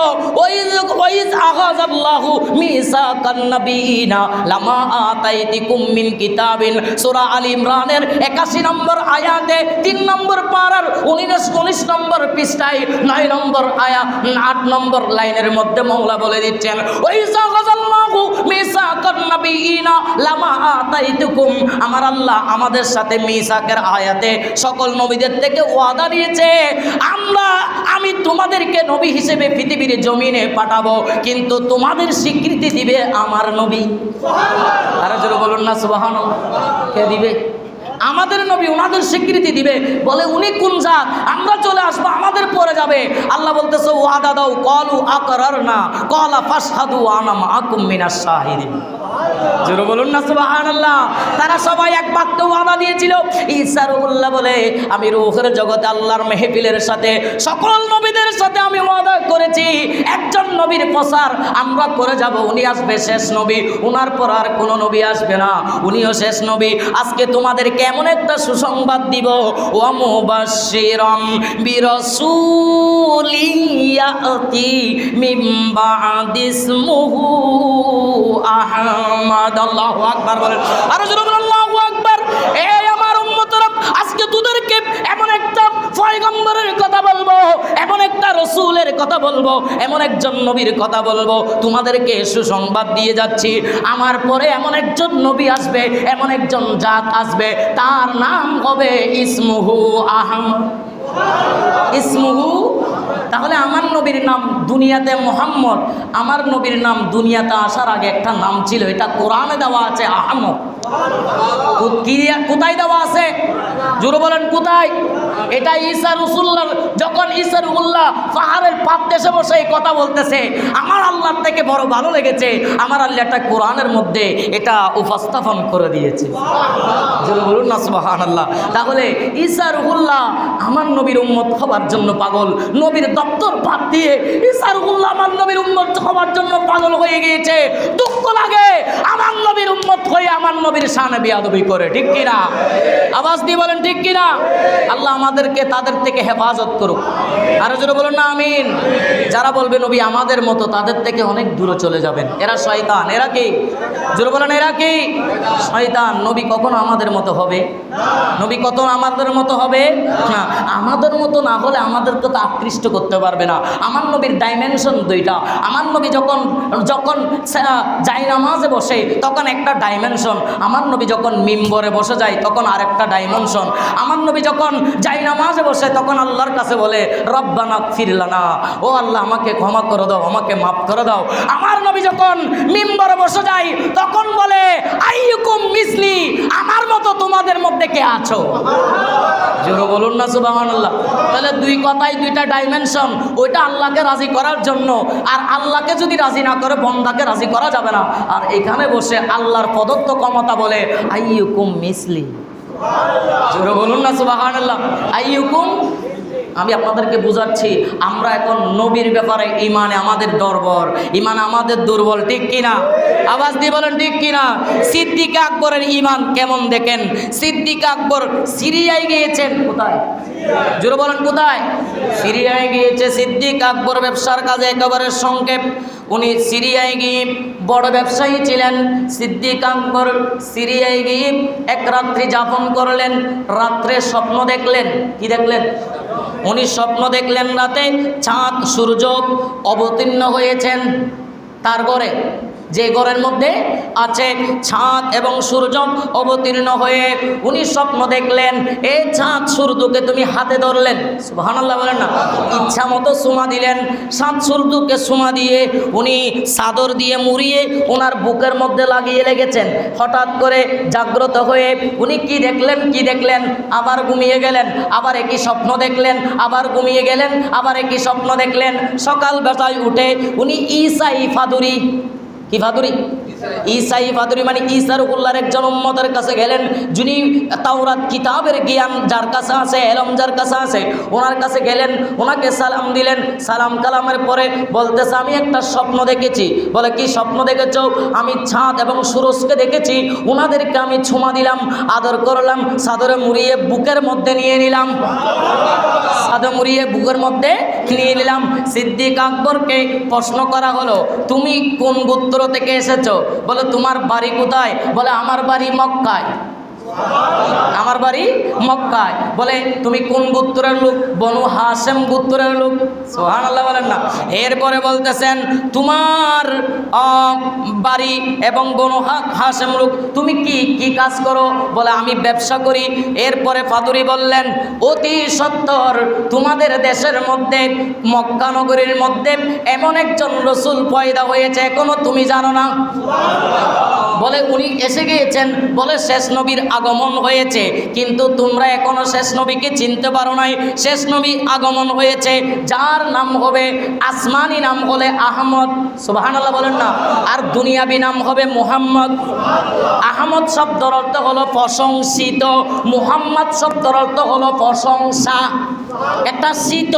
ওয়াইজ আখাযাল্লাহু মিসাকান নাবিয়িনা লামা আতাইতুকুম মিন কিতাবিন, সূরা আল ইমরানের 81 নম্বর আয়াতে 3 নম্বর পারার 19 নম্বর পৃষ্ঠায় 9 নম্বর আয়াত 8 নম্বর লাইনের মধ্যে মওলা বলে দিচ্ছেন ওয়াইজ আখাযাল্লাহু মিসাকান নাবিয়িনা লামা আতাইতুকুম, আমার আল্লাহ আমাদের সাথে মিসাকের আয়াতে সকল নবীদের থেকে ওয়াদা নিয়েছে, আমি তোমাদেরকে নবী হিসেবে পৃথিবীর জমিনে পাঠাবো, কিন্তু তোমাদের স্বীকৃতি দিবে আমার নবী। আরে জোরে বলুন না সুবহানাল্লাহ। কে দিবে? আমাদের নবী। ওনাদের স্বীকৃতি দিবে, বলে উনি কোন জাত, আমরা চলে আসবো, আমাদের পরে যাবে। আল্লাহ বলতেছে ওয়াদা দাও, ক্বালু আকরারনা ক্বালা ফাশহাদু আনা মাআকুম মিনাশ শাহিদিন। জোরে বলুন না সুবহানাল্লাহ। তারা সবাই এক বাক্যে ওয়াদা দিয়েছিল। ঈসা রুহুল্লাহ বলে আমি রূহের জগতে আল্লাহর মেহফিলের সাথে সকল নবীদের সাথে আমি ওয়াদা করেছি, একজন নবীর প্রচার আমরা করে যাব, উনি আসবে শেষ নবী, উনার পর আর কোনো নবী আসবে না, উনিও শেষ নবী। আজকে তোমাদেরকে এমন একটা সুসংবাদ দিব, ওয়া মুবাশশিরাম বিরাসূলিন ইয়াতি মিন বা'দি ইসমুহু আহমদ। আল্লাহু আকবার বলেন। আর জোরে বলেন আল্লাহু আকবার। এই আমার উম্মতরা, আজকে তোদেরকে এমন একটা পয়গম্বরের কথা বলবো, এমন একটা রাসূলের কথা বলবো, এমন একজন নবীর কথা বলবো, তোমাদেরকে সুসংবাদ দিয়ে যাচ্ছি, আমার পরে এমন একজন নবী আসবে, এমন একজন জাত আসবে, তার নাম হবে ইসমুহু আহমদ। ইসমুহু, তাহলে আমার নবীর নাম দুনিয়াতে মুহাম্মদ, আমার নবীর নাম দুনিয়াতে আসার আগে একটা নাম ছিল, এটা কোরআনে দেওয়া আছে আহমদ। কোথায় দেওয়া আছে? জোরে বলেন কোথায়? এটা ঈসা রাসূলুল্লাহ, যখন ঈসা রাসূলুল্লাহ পাহাড়ের পাদদেশে বসে এই কথা বলতেছে, আমার আল্লাহর থেকে বড় ভালো লেগেছে, আমার আল্লাহ একটা কোরআনের মধ্যে এটা উপস্থাপন করে দিয়েছে। জোরে বলুন না সুবহানাল্লাহ। তাহলে ঈসা রাসূলুল্লাহ আমার নবীর উম্মত হবার জন্য পাগল, নবীর দপ্তর বাদ দিয়ে ঈসা রাসূলুল্লাহ আমার নবীর উম্মত হবার জন্য পাগল হয়ে গিয়েছে। দুঃখ লাগে আমার নবীর উম্মত হয়ে আমার নবীর শানে বেয়াদবি করে, ঠিক কিনা? আওয়াজ দিয়ে বলেন ঠিক কিনা? আল্লাহ আমাদেরকে তাদের থেকে হেফাজত করুক। আরো জোরে বলুন না আমিন। যারা বলবে নবী আমাদের মতো, তাদের থেকে অনেক দূরে চলে যাবেন, এরা শয়তান। এরা কি? জোরে বলেন এরা কি? শয়তান। নবী কখনো আমাদের মতো হবে? নবী কত আমাদের মতো হবে না। আমাদের মতো না হলে আমাদেরকে তো আকৃষ্ট করতে পারবে না। আমার নবীর ডাইমেনশন দুইটা। আমার নবী যখন যাই নামাজে বসে তখন একটা ডাইমেনশন, আমার নবী যখন মিম্বরে বসে যায় তখন আরেকটা ডাইমেনশন। আমার নবী যখন যাই নামাজে বসে তখন আল্লাহর কাছে বলে রব্বানা ফির লানা, ও আল্লাহ আমাকে ক্ষমা করে দাও, আমাকে মাফ করে দাও। আমার নবী যখন মিম্বরে বসে যায় তখন বলে আইয়ুকুম মিসলি, আমার মতো তোমাদের মধ্যে কে আছো? জোরে বলুন না সুবহানাল্লাহ। তাহলে দুই কথাই দুইটা ডাইমেনশন, ওইটা আল্লাহকে রাজি করার জন্য, আর আল্লাহকে যদি রাজি না করে বন্দাকে রাজি করা যাবে না। আর এখানে বসে আল্লাহর প্রদত্ত ক্ষমতা বলে আইয়ুকুম মিসলি। জোরে বলুন না সুবহানাল্লাহ। আইয়ুকুম আমি আপনাদেরকে বুঝাচ্ছি, আমরা এখন নবীর ব্যাপারে ইমানে আমাদের দুর্বল, ইমানে আমাদের দুর্বল, ঠিক কিনা? আওয়াজ দিয়ে বলেন ঠিক কিনা? সিদ্দিক আকবরের ইমান কেমন দেখেন। সিদ্দিক আকবর সিরিয়ায় গিয়েছেন, কোথায়? জোরে বলেন কোথায়? সিরিয়ায় গিয়েছে সিদ্দিক আকবর ব্যবসার কাজে। একেবারে সংক্ষেপ, উনি সিরিয়ায় গিয়ে বড় ব্যবসায়ী ছিলেন। সিদ্দিক আকবর সিরিয়ায় গিয়ে এক রাত্রি যাপন করলেন। রাত্রে স্বপ্ন দেখলেন। কি দেখলেন? উনি স্বপ্ন দেখলেন রাতে চাঁদ সূর্য অবতীর্ণ হয়েছেন তার ঘরে, যে ঘরের মধ্যে আছে চাঁদ এবং সূর্য অবতীর্ণ হয়ে উনি স্বপ্ন দেখলেন এই চাঁদ সূর্যকে তুমি হাতে ধরলেন, সুবহানাল্লাহ বলেন না, ইচ্ছা মতো চুমা দিলেন। চাঁদ সূর্যকে চুমা দিয়ে উনি চাদর দিয়ে মুড়িয়ে ওনার বুকের মধ্যে লাগিয়ে লেগেছেন। হঠাৎ করে জাগ্রত হয়ে উনি কি দেখলেন, আবার ঘুমিয়ে গেলেন, আবার একই স্বপ্ন দেখলেন, আবার ঘুমিয়ে গেলেন, আবার একই স্বপ্ন দেখলেন। সকাল বেলায় উঠে উনি ঈসাই ফাদুরি, কি ফাদুরি? ঈসাই ফাদুরি মানে ঈসা রুহুল্লাহর একজন উম্মতের কাছে গেলেন, যিনি তাওরাত কিতাবের জ্ঞান যার কাছে আছে, এলম যার কাছে আছে, ওনার কাছে গেলেন, ওনাকে সালাম দিলেন। সালাম কালামের পরে বলতেছে আমি একটা স্বপ্ন দেখেছি। বলে কি স্বপ্ন দেখেছো? আমি চাঁদ এবং সূরজকে দেখেছি, ওনাদেরকে আমি ছোঁয়া দিলাম, আদর করলাম, চাদরে মুড়িয়ে বুকের মধ্যে নিয়ে নিলাম, চাদর মুড়িয়ে বুকের মধ্যে নিয়ে নিলাম। সিদ্দিক আকবরকে প্রশ্ন করা হলো তুমি কোন গোত্র থেকে এসেছো? বলে তোমার বাড়ি কোথায়? বলে আমার বাড়ি মক্কায়। আমার বাড়ি মক্কায়। বলে তুমি কোন গোত্রের লোক? বনু হাশেম গোত্রের লোক। সুবহানাল্লাহ বলেন না। এরপরে বলতেছেন তোমার বাড়ি এবং বনু হাশেম লোক, তুমি কি কাজ করো? বলে আমি ব্যবসা করি। এরপরে ফাদুরি বললেন অতি সত্বর তোমাদের দেশের মধ্যে মক্কা নগরীর মধ্যে এমন একজন রসুল পয়দা হয়েছে, এখনো তুমি জানো না? বলে উনি এসে গিয়েছেন। বলে শেষ নবীর আগমন হয়েছে, কিন্তু তোমরা এখনো শেষ নবীকে চিনতে পারো নাই। শেষ নবী আগমন হয়েছে, যার নাম হবে আসমানি নাম হলে আহমদ, সুবহানাল্লাহ বলেন না, আর দুনিয়াবি নাম হবে মুহাম্মদ। আহমদ শব্দের অর্থ হলো প্রশংসিত, মুহাম্মদ শব্দের অর্থ হলো প্রশংসা। একটা শীত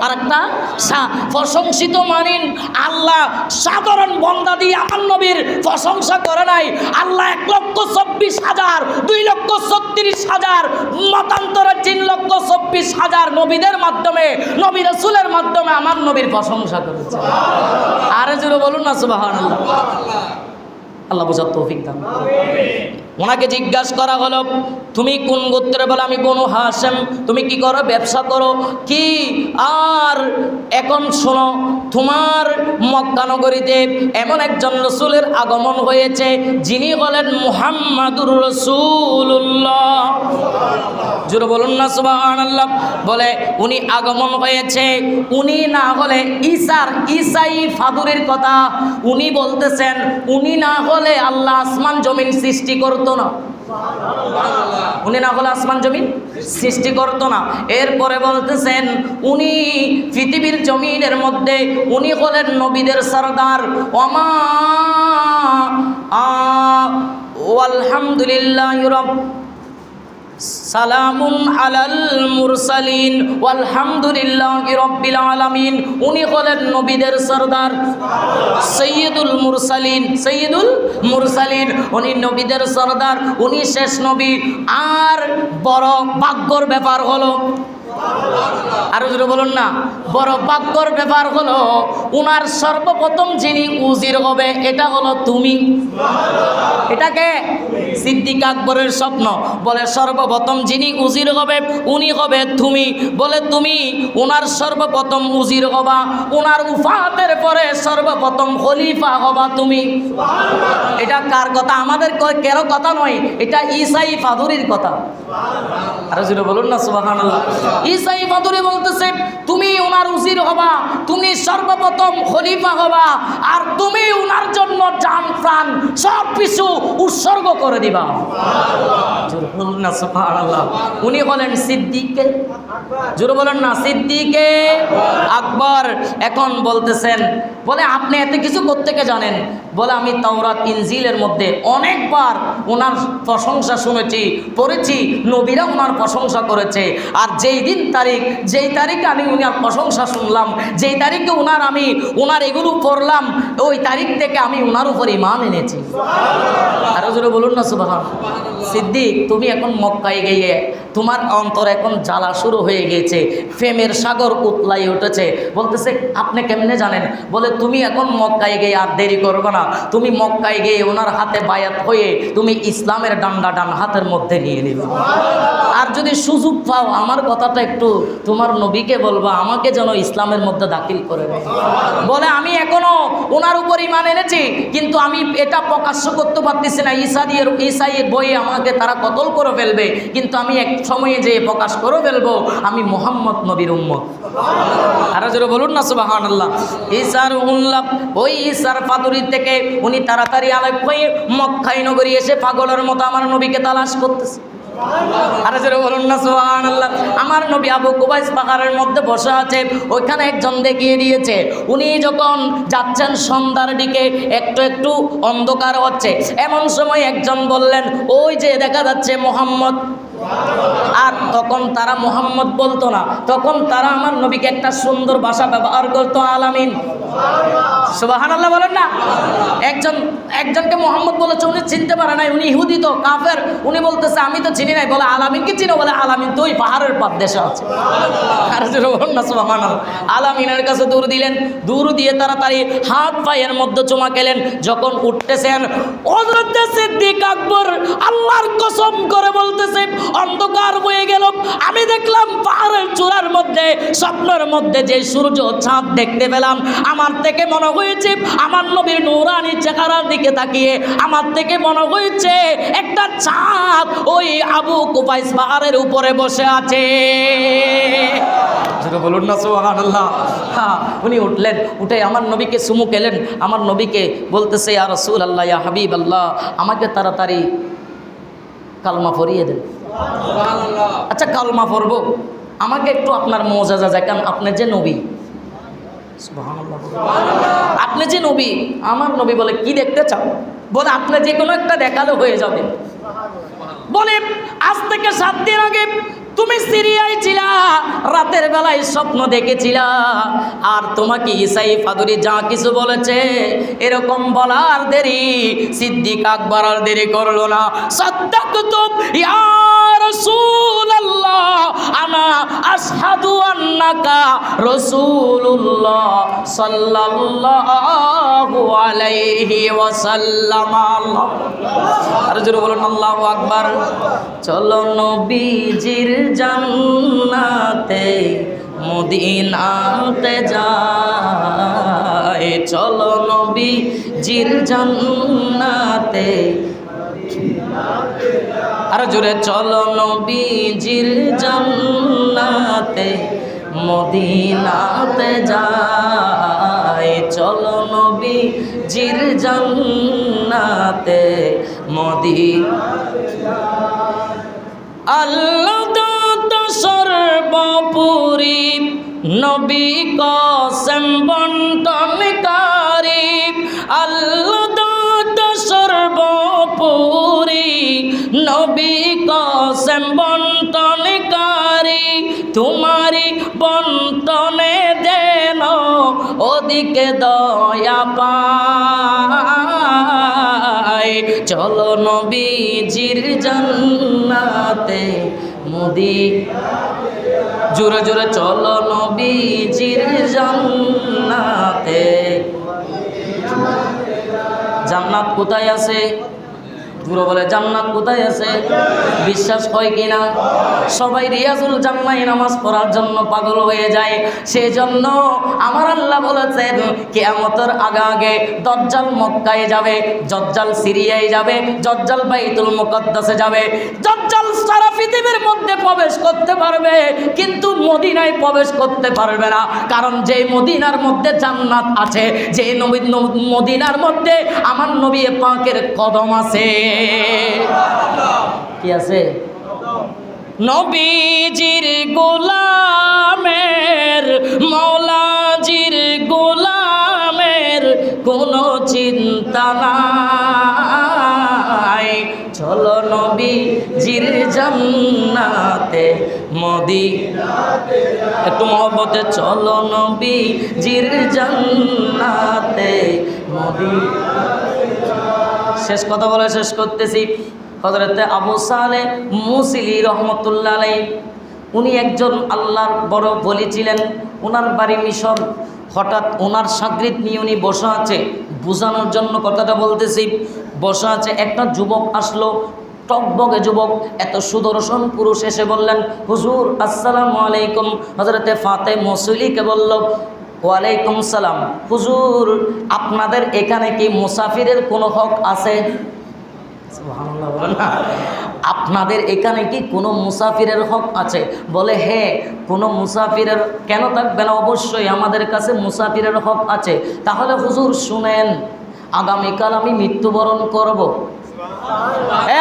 আর একটা সা। প্রশংসিত মানেন আল্লাহ সাধারণ বন্দা দিয়ে আমার নবীর প্রশংসা করে নাই। আল্লাহ 1,24,000, 2,36,000, মতান্তরে 3,24,000 নবীদের মাধ্যমে, নবী রাসূলের মাধ্যমে আমার নবীর প্রশংসা করেছে। আরে জোরে বলুন না সুবহানাল্লাহ। আল্লাহ বুঝার তৌফিক দান। ওনাকে জিজ্ঞাসা করা হলো তুমি কোন গোত্রে? বলে আমি বনু হাশেম। তুমি কি করো? ব্যবসা করো। কি? আর এখন শোনো, তোমার মক্কা নগরীতে এমন একজন রসুলের আগমন হয়েছে, যিনি হলেন মুহাম্মাদুর রাসূলুল্লাহ। জোরে বলুন না সুবহানাল্লাহ। বলে উনি আগমন হয়েছে, উনি না হলে ঈসাই ফাদুরির কথা উনি বলতেছেন, উনি না হলে আল্লাহ আসমান জমিন সৃষ্টি করতো না। উনি না হলে আসমান জমিন সৃষ্টি করতো না। এরপরে বলতেছেন উনি পৃথিবীর জমিনের মধ্যে উনি হলেন নবীদের সরদার। ওমা আলহামদুলিল্লাহি সালামুন আলাল মুরসালিন ওয়ালহামদুলিল্লাহি রাব্বিল আলামিন। উনি হলেন নবীদের সরদার, সৈয়দুল মুরসালিন। উনি নবীদের সরদার, উনি শেষ নবী। আর বড় ভাগ্যর ব্যাপার হলো, আরো জোরে বলুন না, বড় ভাগ্যর ব্যাপার হলো উনার সর্বপ্রথম যিনি উজির হবে এটা হলো তুমি। এটাকে সিদ্দিক আকবরের স্বপ্ন। বলে সর্বপ্রথম যিনি উজির হবে উনি হবে তুমি। বলে তুমি উনার সর্বপ্রথম উজির হবা, উনার উফাতের পরে সর্বপ্রথম খলিফা হবা তুমি। এটা কার কথা? আমাদের কারো কথা নয়, এটা ঈসাই ফাদুরির কথা। আরো জোরে বলুন না সুবহানাল্লাহ। ঈসাই ফাদুরি বলতেছে তুমি উনার উজির হবা, তুমি সর্বপ্রথম খলিফা হবা, আর তুমি উনার জন্য জান প্রাণ সব কিছু উৎসর্গ করে দিবা। জোরে বলুন না সুবহানাল্লাহ। উনি হলেন সিদ্দিকে, জোরে বলেন না, সিদ্দিকে আকবর। এখন বলতেছেন, বলে আপনি এত কিছু কোত্থেকে জানেন? বলে আমি তাওরাত ইনজিলের মধ্যে অনেকবার ওনার প্রশংসা শুনেছি, পড়েছি, নবীরা ওনার প্রশংসা করেছে। আর যেই 3 তারিখ, যেই তারিখে আমি উনার প্রশংসা শুনলাম, যেই তারিখে উনার এগুলো পড়লাম, ওই তারিখ থেকে আমি উনার উপর ঈমান এনেছি। আরো জোরে বলুন না সুবহানাল্লাহ। সিদ্দিক, তুমি এখন মক্কায় গিয়ে তোমার অন্তর এখন জ্বালা শুরু হয়ে গেছে, প্রেমের সাগর উতলাই উঠেছে। বলতেছে আপনি কেমনে জানেন? বলে তুমি এখন মক্কায় গিয়ে আর দেরি করবে না, তুমি মক্কায় গিয়ে ওনার হাতে বায়াত হয়ে তুমি ইসলামের ডান্ডা ডান হাতের মধ্যে নিয়ে নিবে। আর যদি সুযোগ পাও আমার কথাটা একটু তোমার নবীকে বলবা, আমাকে যেন ইসলামের মধ্যে দাখিল করে দেয়। বলে আমি এখনো ওনার উপর ঈমান এনেছি, কিন্তু আমি এটা প্রকাশ্য করতে পারতেছি না। ঈসাইয়ের বইয়ে আমাকে তারা কতল করে ফেলবে, কিন্তু আমি এক সময়ে যে প্রকাশ করে ফেলবো আমি মুহাম্মদ নবীর উম্মত। আর জোরে বলুন না সুবহানাল্লাহ। ঈসার উল্লাপ, ওই ঈসার পাদুরি থেকে উনি তাড়াতাড়ি আলেপ হয়ে মক্কায় নগরী এসে পাগলের মতো আমার নবীকে তালাশ করতেছে। আর জোরে বলুন না সুবহানাল্লাহ। আমার নবী আবু কুবাইস পাহাড়ের মধ্যে বসে আছে, ওইখানে একজন দেখিয়ে দিয়েছে। উনি যখন যাচ্ছেন সন্ধ্যার দিকে, একটু একটু অন্ধকার হচ্ছে, এমন সময় একজন বললেন, ওই যে দেখা যাচ্ছে মুহাম্মদ। আর তখন তারা মুহাম্মদ বলতো না, তখন তারা আমার নবীকে একটা সুন্দর ভাষা ব্যবহার করতো, আলামিন। সুবহানাল্লাহ বলেন না। একজনকে মুহাম্মদ বলেছে, উনি চিনতে পারে নাই, উনি ইহুদি তো কাফের। উনি বলতেছে আমি তো চিনি নাই। বলে আলামিন কি চিনো? বলে আলামিন তো ওই পাহাড়ের পাদ দেশে আছে। আর বলুন না সুবহানাল্লাহ। আলামিনের কাছে দূর দিলেন, দূর দিয়ে তাড়াতাড়ি হাত পায়ের মধ্যে চুমা খেলেন। যখন উঠতেছেন, হযরত সিদ্দিক আকবর আল্লাহর কসম করে বলতেছে, অন্ধকার হয়ে গেল, আমি দেখলাম পাহাড়ের চূড়ার মধ্যে স্বপ্নের মধ্যে যে সূর্য চাঁদ দেখতে পেলাম, আমার থেকে মনে হয়েছে আমার নবীর নূরানি চেহারার দিকে তাকিয়ে আমার থেকে মনে হয়েছে একটা চাঁদ ওই আবু কুবাইস পাহাড়ের উপরে বসে আছে। বলুন না সুবহানাল্লাহ। হ্যাঁ, উনি উঠলেন, উঠে আমার নবীকে চুমু খেলেন। আমার নবীকে বলতেছে, ইয়া রাসূলুল্লাহ, ইয়া হাবিবাল্লাহ, আমাকে তাড়াতাড়ি কালমা পড়িয়ে দেন। আচ্ছা কালমা পড়বো, আমাকে একটু আপনার মুআজিজা দেখান, আপনি যে নবী। আপনি যে নবী। আমার নবী বলে কি দেখতে চাও? বলে আপনি যে কোনো একটা দেখালে হয়ে যাবে। বলে আজ থেকে 7 দিন আগে তুমি সিরিয়ায় ছিলা, রাতের বেলায় স্বপ্ন দেখেছিলা, আর তোমাকে ঈসাই ফাদুরি যা কিছু বলেছে এরকম বলার দেরি সিদ্দিক আকবর আর দেরি করলো না। সাদ্দাকতুম ইয়া রাসূলুল্লাহ, আনা আশহাদু আন্নাকা রাসূলুল্লাহ সাল্লাল্লাহু আলাইহি ওয়াসাল্লাম। আর জোরে বলুন আল্লাহু আকবার। চলো নবীজির জান্নাতে মদিনাতে যায়, চলো নবীজির জান্নাতে। আর জোরে, চলো নবীজির জান্নাতে মদিনাতে যায়, চলো নবীজির জান্নাতে আল্লাহ তো সর্বোপরি, নবী কসম বন্টনকারী। আল্লাহ তো সর্বোপরি, নবী কসম বন্টনকারী। তোমারি বন্টনে দেন ওদিকে দয়া পায়, চলো নবীজির জান্নাতে জোরে জোরে, চলো নবীজির জান্নাতে। জান্নাত কোথায় আছে? পুরো বলে জান্নাত কোথায় আছে? বিশ্বাস হয় কিনা? সবাই রিয়াজুল জান্নায় নামাজ পড়ার জন্য পাগল হয়ে যায়। সেজন্য আমার আল্লাহ বলেছেন কিয়ামতের আগে আগে দাজ্জাল মক্কায় যাবে, দাজ্জাল সিরিয়ায় যাবে, দাজ্জাল বাইতুল মুকাদ্দাসে যাবে। দাজ্জাল সারা পৃথিবীর মধ্যে প্রবেশ করতে পারবে, কিন্তু মদিনায় প্রবেশ করতে পারবে না। কারণ যে মদিনার মধ্যে জান্নাত আছে, যে মদিনার মধ্যে আমার নবী পাকের কদম আছে। কি আছে? নবীজির গোলামের, মৌলাজির গোলামের কোনো চিন্তা নাই। চলো নবীজির জান্নাতে মদিনা। একটু মহব্বতে চলো নবীজির জান্নাতে শেষ কথা বলে শেষ করতেছি। হযরতে আবু সালেহ মুসিলি রহমতুল্লাহ আলাইহি, উনি একজন আল্লাহর বড় বলি ছিলেন। ওনার বাড়ি মিশর। হঠাৎ ওনার শাগরিদ নিয়ে উনি বসা আছে, বোঝানোর জন্য কথাটা বলতেছি। বসা আছে, একটা যুবক আসলো, টকবগে যুবক, এত সুদর্শন পুরুষ, এসে বললেন, হুজুর আসসালামু আলাইকুম। হযরতে ফাতে মুসলিকে বলল, ওয়ালাইকুম সালাম। হুজুর, আপনাদের এখানে কি মুসাফিরের কোনো হক আছে? সুবহানাল্লাহ, বলেন না। আপনাদের এখানে কি কোনো মুসাফিরের হক আছে? বলে, হ্যাঁ, কোনো মুসাফিরের কেন থাকবে না, অবশ্যই আমাদের কাছে মুসাফিরের হক আছে। তাহলে হুজুর শুনেন, আগামীকাল আমি মৃত্যুবরণ করব।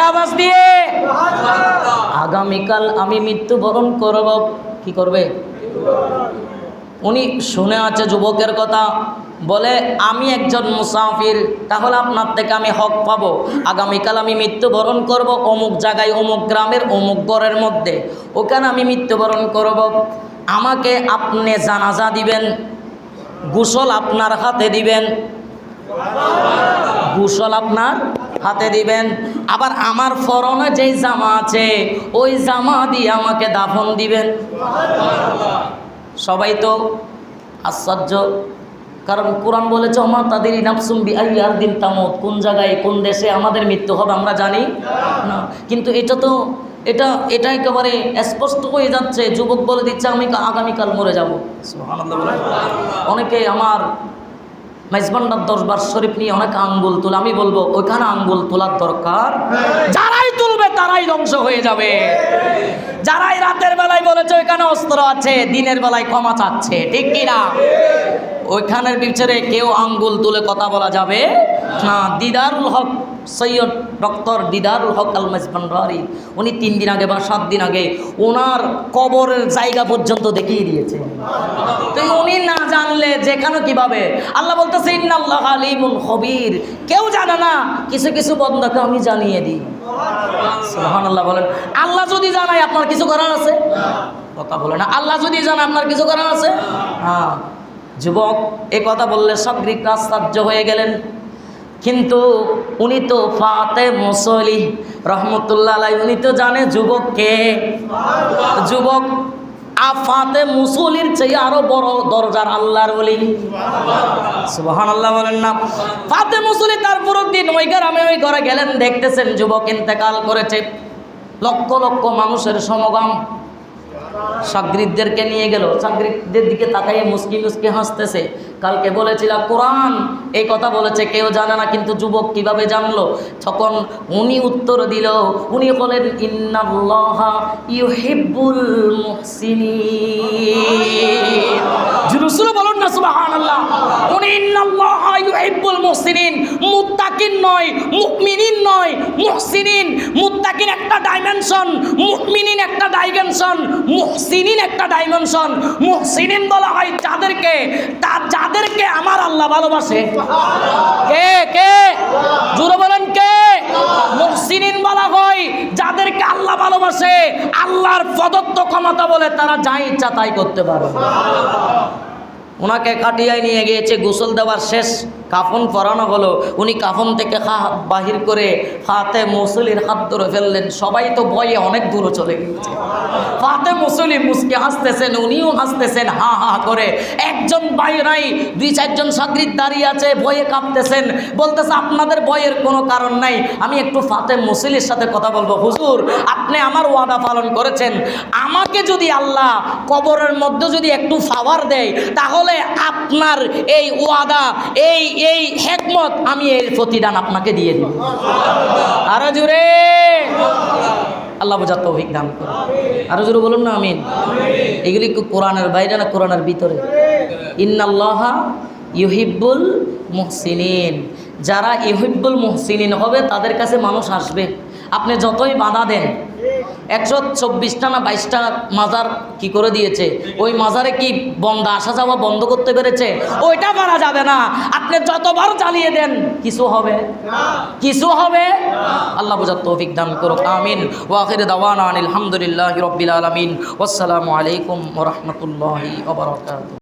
আওয়াজ দিয়ে, আগামীকাল আমি মৃত্যুবরণ করব। কি করবে? উনি শুনে আছে যুবকের কথা, বলে, আমি একজন মুসাফির, তাহলে আপনার থেকে আমি হক পাবো। আগামীকাল আমি মৃত্যুবরণ করব অমুক জায়গায়, অমুক গ্রামের অমুক ঘরের মধ্যে, ওখানে আমি মৃত্যুবরণ করব। আমাকে আপনি জানাজা দিবেন, গোসল আপনার হাতে দিবেন, গোসল আপনার হাতে দিবেন। আবার আমার ফরনে যেই জামা আছে ওই জামা দিয়ে আমাকে দাফন দিবেন। সবাই তো আশ্চর্য, কারণ কোরআন বলেছে, ওমা তাদের নাফসুম বিআইয়ি আরদিন তামুত, কোন জায়গায় কোন দেশে আমাদের মৃত্যু হবে আমরা জানি না। কিন্তু এটা একেবারে স্পষ্ট হয়ে যাচ্ছে। যুবক বলে দিচ্ছে, আমি আগামীকাল মরে যাব। সুবহানাল্লাহ বলেন। অনেকে আমার মেজবান্ডার দরবার শরীফ নিয়ে অনেক আঙ্গুল তোলে। আমি বলবো, ওইখানে আঙ্গুল তোলার দরকার, যারাই তুলবে তারাই ধ্বংস হয়ে যাবে। যারাই রাতের বেলায় বলেছে ওইখানে অস্ত্র আছে, দিনের বেলায় ক্ষমা চাচ্ছে, ঠিক কিনা? ওইখানের ভিতরে কেউ আঙ্গুল তুলে কথা বলা যাবে না। দিদারুল হক সৈয়দ ডক্টর দিদারুল হক আল মেজবান্ডারি, উনি 3 দিন আগে বা 7 দিন আগে ওনার কবরের জায়গা পর্যন্ত দেখিয়ে দিয়েছে। তো উনি না জানলে যেখানে কিভাবে? আল্লাহ বলতেছে, ইন্নাল্লাহা আলিমুল খবীর, কেউ জানে না, কিছু কিছু বান্দাকে আমি জানিয়ে দিই। সুবহানাল্লাহ বলেন। আল্লাহ যদি জানায় আপনার কিছু করার আছে? কথা বলে না। আল্লাহ যদি জানায় আপনার কিছু করার আছে? হ্যাঁ। যুবক এ কথা বললে সাগরিক আশ্চর্য হয়ে গেলেন। কিন্তু উনি তো ফাতে মুসলি রহমতুল্লাহ আলাইহি, উনি তো জানে যুবক কে। যুবক ফাতে মুসলির চেয়ে আরো বড় দরজার আল্লাহর ওলি। সুবহানাল্লাহ বলেন না। ফাতে মুসলি তার পুরো দিন ওই গ্রামে ওই ঘরে গেলেন, দেখতেছেন যুবক ইন্তেকাল করেছে। লক্ষ লক্ষ মানুষের সমাগম। সাগরিদদেরকে নিয়ে গেল, সাগরিদদের দিকে তাকাইয়ে মুস্কি মুস্কি হাসতেছে। কালকে বলেছিলাম কোরআন এই কথা বলেছে, কেউ জানে না, কিন্তু যুবক কিভাবে জানলো? তখন উনি উত্তর দিল, উনি বলেন, ইন্নাল্লাহা ইউহিব্বুল মুহসিনিন। রাসূল বলুন না সুবহানাল্লাহ। উনি ইন্নাল্লাহা ইউহিব্বুল মুহসিনিন, মুত্তাকিন নয়, মুমিনিন নয়, মুহসিনিন। মুত্তাকিন একটা ডাইমেনশন, মুমিনিন একটা ডাইমেনশন, মুহসিনিন একটা ডাইমেনশন। মুহসিনিন বলা হয় যাদেরকে আমার আল্লাহ ভালোবাসে। কে কে? জোরে বলেন কে? মুহসিনিন বলা হয় যাদেরকে আল্লাহ ভালোবাসে, আল্লাহর প্রদত্ত ক্ষমতা বলে তারা যা ইচ্ছা তাই করতে পারে। ওনাকে কাটিয়ায় নিয়ে গিয়েছে, গোসল দেওয়ার শেষ, কাফন পরানো হলো। উনি কাফন থেকে হাত বাহির করে ফাতে মুসলির হাত ধরে ফেললেন। সবাই তো ভয়ে অনেক দূরে চলে গিয়েছে। ফাতে মুসলি মুস্কি হাসতেছেন, উনিও হাসতেছেন হা হা করে। একজন বাইরাই 2-4 জন সাগরিদ দাঁড়িয়ে আছে, ভয়ে কাঁপতেছেন। বলতেছে, আপনাদের ভয়ের কোনো কারণ নাই, আমি একটু ফাতে মুসলির সাথে কথা বলবো। হুজুর, আপনি আমার ওয়াদা পালন করেছেন, আমাকে যদি আল্লাহ কবরের মধ্যে যদি একটু পাওয়ার দেয়, তাহলে আপনার এই ওয়াদা, এই হিকমত, আমি এর প্রতিদান আপনাকে দিয়ে দিব। আরো জোরে আল্লাহ বোঝার তৌফিক দান করুন। আরো জোরে বলুন না আমিন। এগুলি কোরআনের বাইরে না কোরআনের ভিতরে? ইন্নাল্লাহা ইউহিব্বুল মুহসিনিন। যারা ইউহিব্বুল মুহসিনিন হবে তাদের কাছে মানুষ আসবে। আপনি যতই বাধা দেন, 124টা না 22টা মাজার কি করে দিয়েছে, ওই মাজারে কি বন্দা আসা যাওয়া বন্ধ করতে পেরেছে? ওইটা করা যাবে না। আপনি যতবার জ্বালিয়ে দেন কিছু হবে, কিছু হবে। আল্লাহ বুঝার তৌফিক দান করুক, আমিন। ওয়া আখিরু দাওয়ানা আলহামদুলিল্লাহি রাব্বিল আলামিন। ওয়াসসালামু আলাইকুম ওয়া রাহমাতুল্লাহি ওয়া বারাকাতুহু।